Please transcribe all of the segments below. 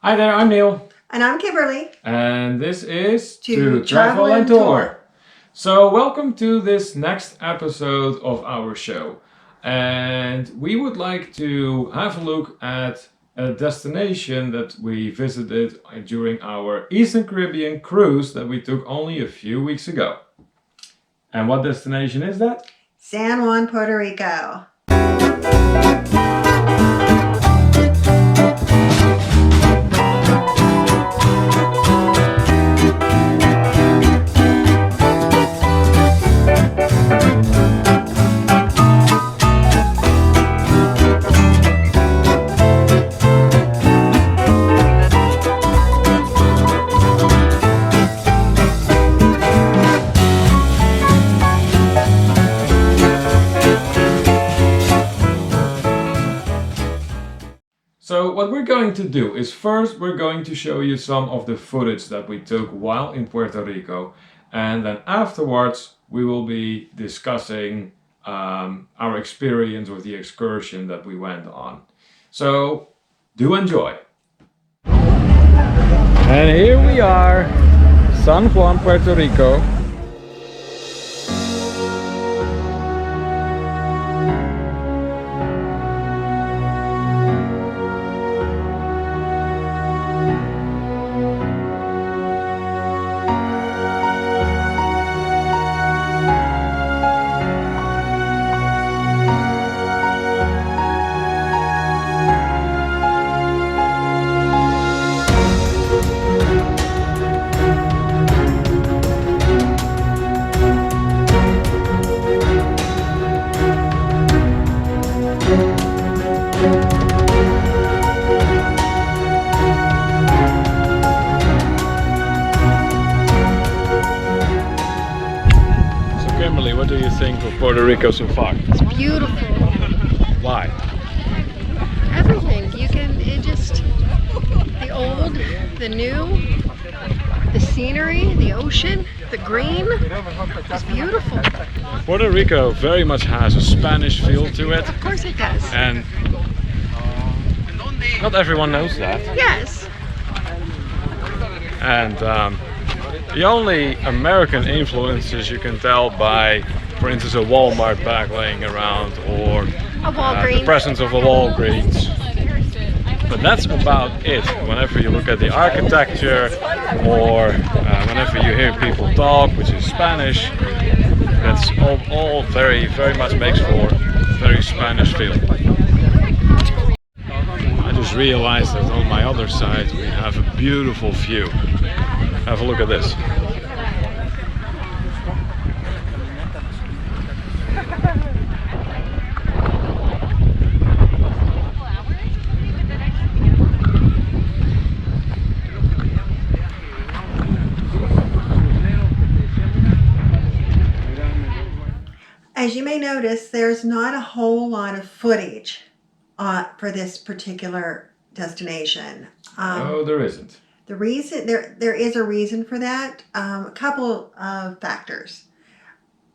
Hi there, I'm Neil. And I'm Kimberly. And this is To Travel and Tour. So, welcome to this next episode of our show. And we would like to have a look at a destination that we visited during our Eastern Caribbean cruise that we took only a few weeks ago. And what destination is that? San Juan, Puerto Rico. So what we're going to do is first we're going to show you some of the footage that we took while in Puerto Rico, and then afterwards we will be discussing our experience with the excursion that we went on. So do enjoy. And here we are, San Juan, Puerto Rico. What do you think of Puerto Rico so far? It's beautiful. Why? Everything. The old, the new, the scenery, the ocean, the green. It's beautiful. Puerto Rico very much has a Spanish feel to it. Of course it does. And not everyone knows that. Yes. And the only American influences you can tell by, for instance, a Walmart bag laying around or the presence of a Walgreens. But that's about it. Whenever you look at the architecture or whenever you hear people talk, which is Spanish, that's all very, very much makes for very Spanish feel. I just realized that on my other side we have a beautiful view. Have a look at this. As you may notice, there's not a whole lot of footage for this particular destination. No, there isn't. The reason there is a reason for that. A couple of factors.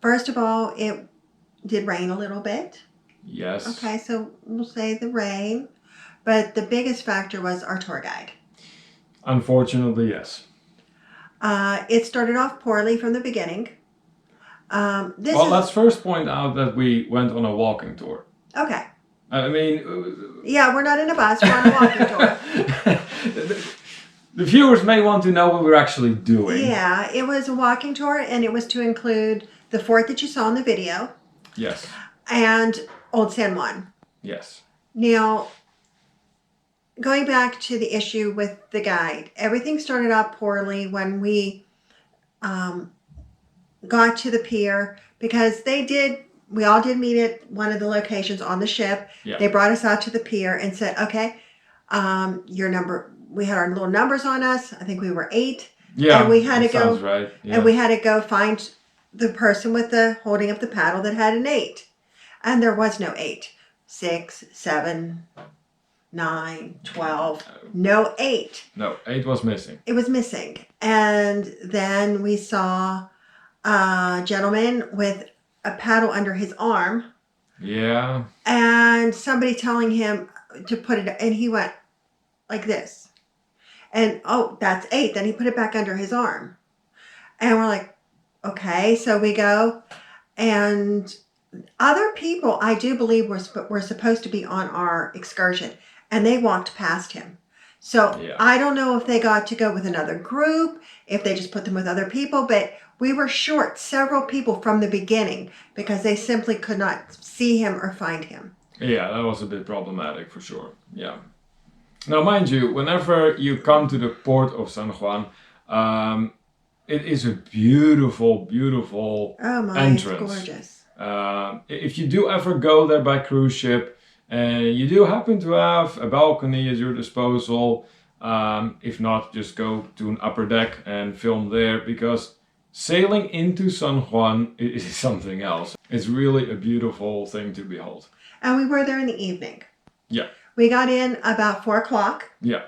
First of all, it did rain a little bit. Yes. Okay, so we'll say the rain, but the biggest factor was our tour guide. Unfortunately, yes. It started off poorly from the beginning. Let's first point out that we went on a walking tour. Okay. I mean... yeah, we're not in a bus, we're on a walking tour. The viewers may want to know what we're actually doing. Yeah, it was a walking tour, and it was to include the fort that you saw in the video. Yes. And Old San Juan. Yes. Now, going back to the issue with the guide, everything started out poorly when we got to the pier, because we all did meet at one of the locations on the ship. Yeah. They brought us out to the pier and said, okay, your number... We had our little numbers on us. I think we were 8. Yeah, and we had to go. Sounds right. Yeah. And we had to go find the person with the holding up the paddle that had an 8, and there was no 8. 6, 7, 9, 12. No 8. No, 8 was missing. It was missing, and then we saw a gentleman with a paddle under his arm. Yeah. And somebody telling him to put it, and he went like this. And oh, that's 8. Then he put it back under his arm. And we're like, okay. So we go. And other people, I do believe, were supposed to be on our excursion. And they walked past him. So Yeah. I don't know if they got to go with another group, if they just put them with other people. But we were short several people from the beginning because they simply could not see him or find him. Yeah, that was a bit problematic for sure. Yeah. Now, mind you, whenever you come to the port of San Juan, it is a beautiful, beautiful Oh my, entrance. it's gorgeous. If you do ever go there by cruise ship, and you do happen to have a balcony at your disposal, if not, just go to an upper deck and film there, because sailing into San Juan is something else. It's really a beautiful thing to behold. And we were there in the evening. Yeah. We got in about 4 o'clock. Yeah.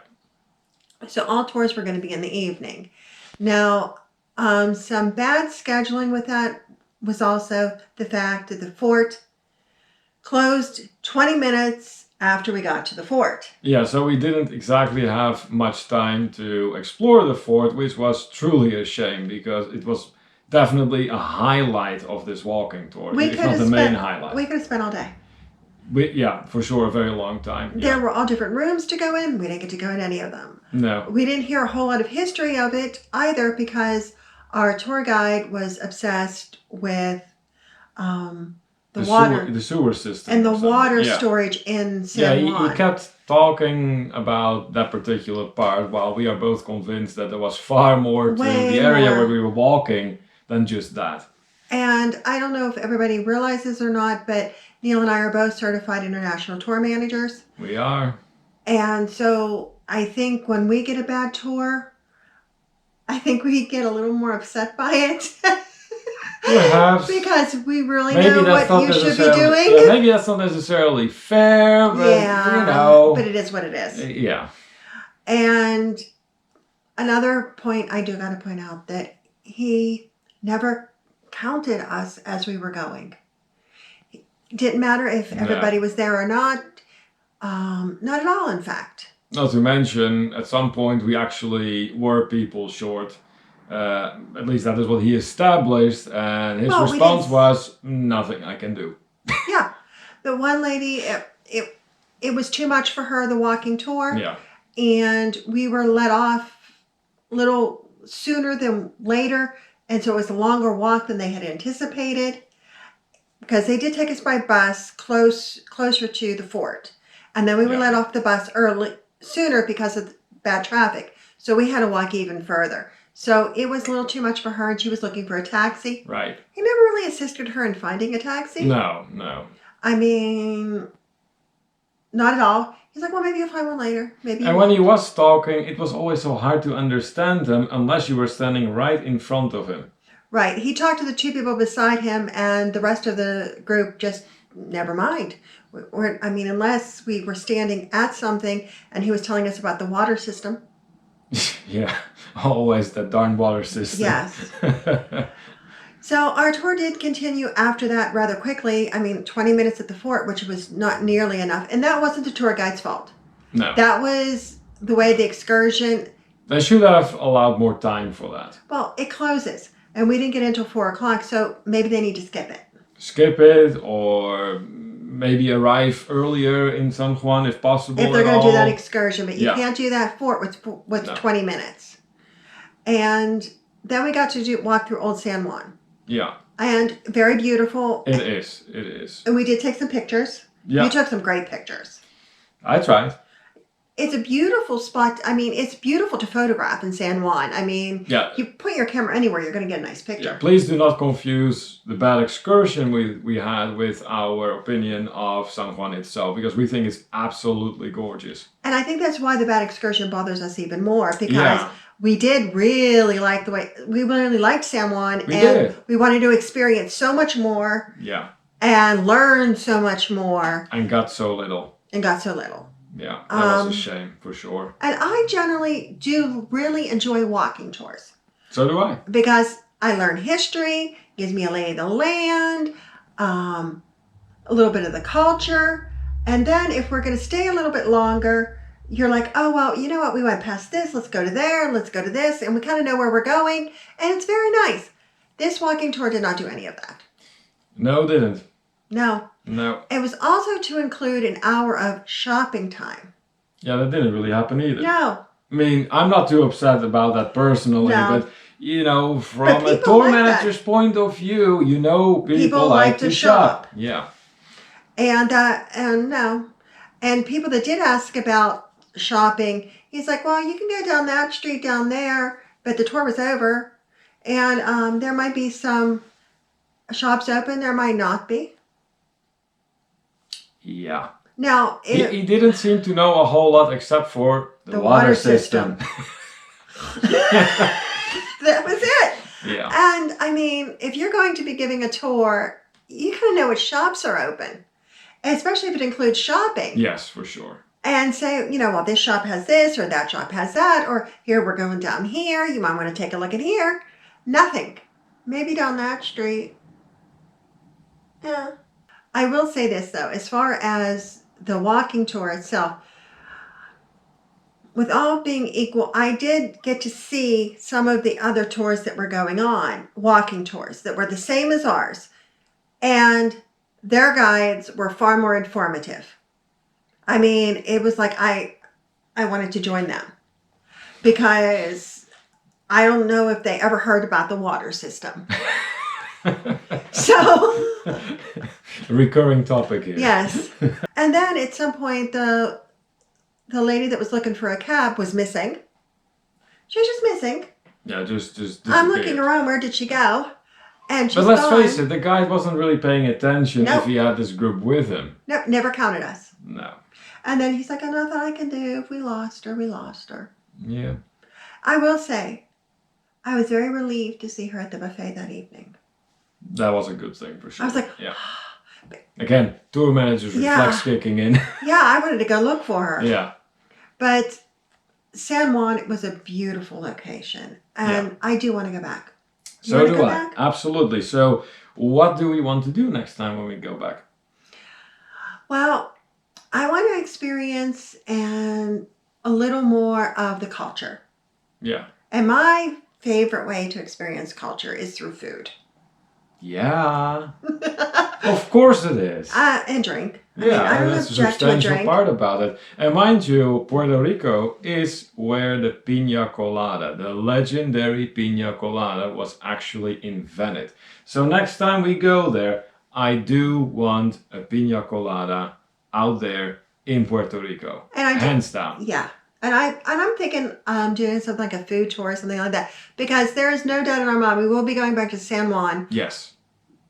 So all tours were going to be in the evening. Now, some bad scheduling with that was also the fact that the fort closed 20 minutes after we got to the fort. Yeah, so we didn't exactly have much time to explore the fort, which was truly a shame because it was definitely a highlight of this walking tour. It's not the main highlight. We could have spent all day. Yeah, for sure, a very long time. There were all different rooms to go in. We didn't get to go in any of them. No. We didn't hear a whole lot of history of it either because our tour guide was obsessed with the sewer system. And the water storage in San Juan. He kept talking about that particular part while we are both convinced that there was far more to the area where we were walking than just that. And I don't know if everybody realizes or not, but Neil and I are both certified international tour managers. We are. And so I think when we get a bad tour, I think we get a little more upset by it. Perhaps. Because we really know what you should be doing. Yeah, maybe that's not necessarily fair, but you know. But it is what it is. Yeah. And another point I do got to point out that he never counted us as we were going. It didn't matter if everybody was there or not. Not at all, in fact. Not to mention, at some point we actually were people short. At least that is what he established, and his response was, nothing I can do. Yeah. The one lady, it was too much for her, the walking tour. Yeah. And we were let off a little sooner than later, and so it was a longer walk than they had anticipated. Because they did take us by bus closer to the fort. And then we were let off the bus sooner because of bad traffic. So we had to walk even further. So it was a little too much for her, and she was looking for a taxi. Right. He never really assisted her in finding a taxi. No. I mean, not at all. He's like, well, maybe you'll find one later. Maybe. And when he was talking, it was always so hard to understand him unless you were standing right in front of him. Right. He talked to the 2 people beside him, and the rest of the group just never mind. Unless we were standing at something and he was telling us about the water system. Yeah, always that darn water system. Yes. So our tour did continue after that rather quickly. 20 minutes at the fort, which was not nearly enough. And that wasn't the tour guide's fault. No. That was the way the excursion... They should have allowed more time for that. Well, it closes. And we didn't get in until 4 o'clock, so maybe they need to skip it. Skip it, or maybe arrive earlier in San Juan if possible. If they're going to do that excursion, but you Yeah. can't do that fort with 20 minutes. And then we got to walk through Old San Juan. Yeah. And very beautiful. It is. And we did take some pictures. Yeah. You took some great pictures. I tried. It's a beautiful spot. It's beautiful to photograph in San Juan. Yeah. You put your camera anywhere, you're going to get a nice picture. Yeah, please do not confuse the bad excursion we had with our opinion of San Juan itself, because we think it's absolutely gorgeous. And I think that's why the bad excursion bothers us even more, because we did really like we really liked San Juan. We wanted to experience so much more. Yeah. And learn so much more. And got so little. Yeah, that was a shame, for sure. And I generally do really enjoy walking tours. So do I. Because I learn history, gives me a lay of the land, a little bit of the culture. And then if we're going to stay a little bit longer, you're like, oh, well, you know what? We went past this. Let's go to there. Let's go to this. And we kind of know where we're going. And it's very nice. This walking tour did not do any of that. No, it didn't. No. No. It was also to include an hour of shopping time. Yeah, that didn't really happen either. No. I mean, I'm not too upset about that personally, No. but you know, from a people tour like manager's point of view, you know, people like to shop. Yeah. And no. And people that did ask about shopping, he's like, well, you can go down that street down there, but the tour was over. And there might be some shops open, there might not be. Yeah. Now, He didn't seem to know a whole lot except for the water system. That was it. Yeah. And I mean, if you're going to be giving a tour, you kind of know which shops are open, especially if it includes shopping. Yes, for sure. And say, you know, well, this shop has this or that shop has that, or here we're going down here. You might want to take a look at here. Nothing. Maybe down that street. Yeah. I will say this, though, as far as the walking tour itself, with all being equal, I did get to see some of the other tours that were going on, walking tours that were the same as ours. And their guides were far more informative. I mean, it was like I wanted to join them because I don't know if they ever heard about the water system. So, a recurring topic here. Yes. And then at some point, the lady that was looking for a cab was missing. She was just missing. Yeah, just I'm looking around. Where did she go? And she's But let's gone. face it, the guy wasn't really paying attention Nope. if he had this group with him. Nope, never counted us. No. And then he's like, oh, nothing I can do. If we lost her, we lost her. Yeah. I will say, I was very relieved to see her at the buffet that evening. That was a good thing for sure. I was like, yeah. Again, tour managers reflex kicking in. Yeah, I wanted to go look for her. Yeah. But San Juan was a beautiful location. And I do want to go back. So do I. Absolutely. So what do we want to do next time when we go back? Well, I want to experience a little more of the culture. Yeah. And my favorite way to experience culture is through food. Yeah. Of course it is. And drink. Yeah, I don't that's a object to a substantial drink. part about it. And mind you, Puerto Rico is where the piña colada, the legendary piña colada, was actually invented. So next time we go there, I do want a piña colada out there in Puerto Rico. Hands down. Yeah. And I'm thinking doing something like a food tour or something like that. Because there is no doubt in our mind we will be going back to San Juan. Yes.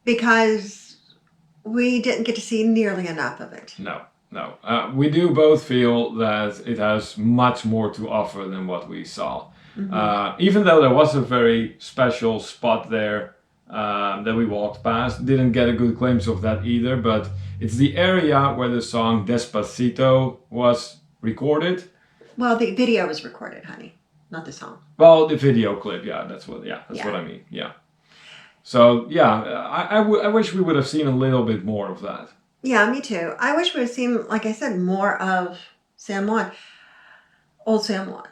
Because we didn't get to see nearly enough of it. No. We do both feel that it has much more to offer than what we saw. Mm-hmm. Even though there was a very special spot there that we walked past, didn't get a good glimpse of that either, but it's the area where the song Despacito was recorded. Well, the video was recorded, honey, not the song. Well, the video clip, that's what I mean, yeah. So, I wish we would have seen a little bit more of that. Yeah, me too. I wish we would have seen, like I said, more of San Juan. Old San Juan.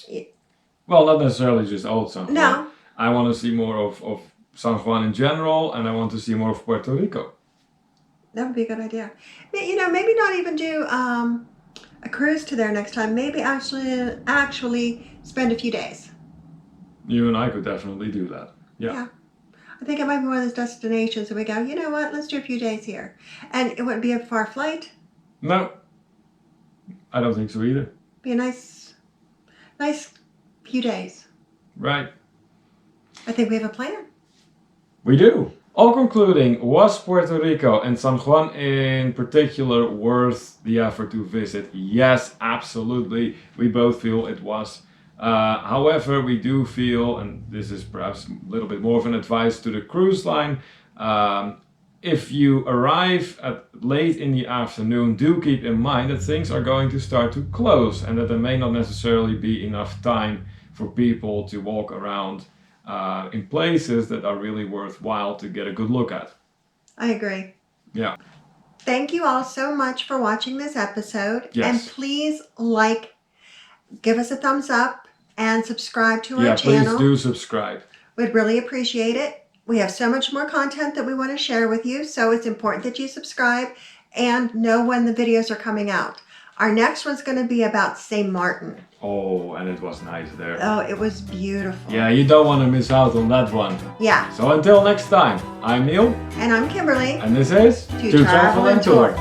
Yeah. Well, not necessarily just Old San Juan. No. I want to see more of San Juan in general, and I want to see more of Puerto Rico. That would be a good idea. You know, maybe not even do a cruise to there next time. Maybe actually spend a few days. You and I could definitely do that. Yeah. I think it might be one of those destinations that we go, you know what, let's do a few days here. And it wouldn't be a far flight. No. I don't think so either. Be a nice few days. Right. I think we have a plan. We do. All concluding, was Puerto Rico and San Juan in particular worth the effort to visit? Yes, absolutely. We both feel it was. However, we do feel, and this is perhaps a little bit more of an advice to the cruise line, if you arrive at late in the afternoon, do keep in mind that things are going to start to close and that there may not necessarily be enough time for people to walk around in places that are really worthwhile to get a good look at. I agree. Yeah. thank you all so much for watching this episode. Yes. And please give us a thumbs up and subscribe to our channel. Yeah, please do subscribe. We'd really appreciate it. We have so much more content that we want to share with you, so it's important that you subscribe and know when the videos are coming out. Our next one's going to be about St. Martin. Oh, and it was nice there. Oh, it was beautiful. Yeah, you don't want to miss out on that one. Yeah. So until next time, I'm Neil. And I'm Kimberly. And this is To Travel and Tour.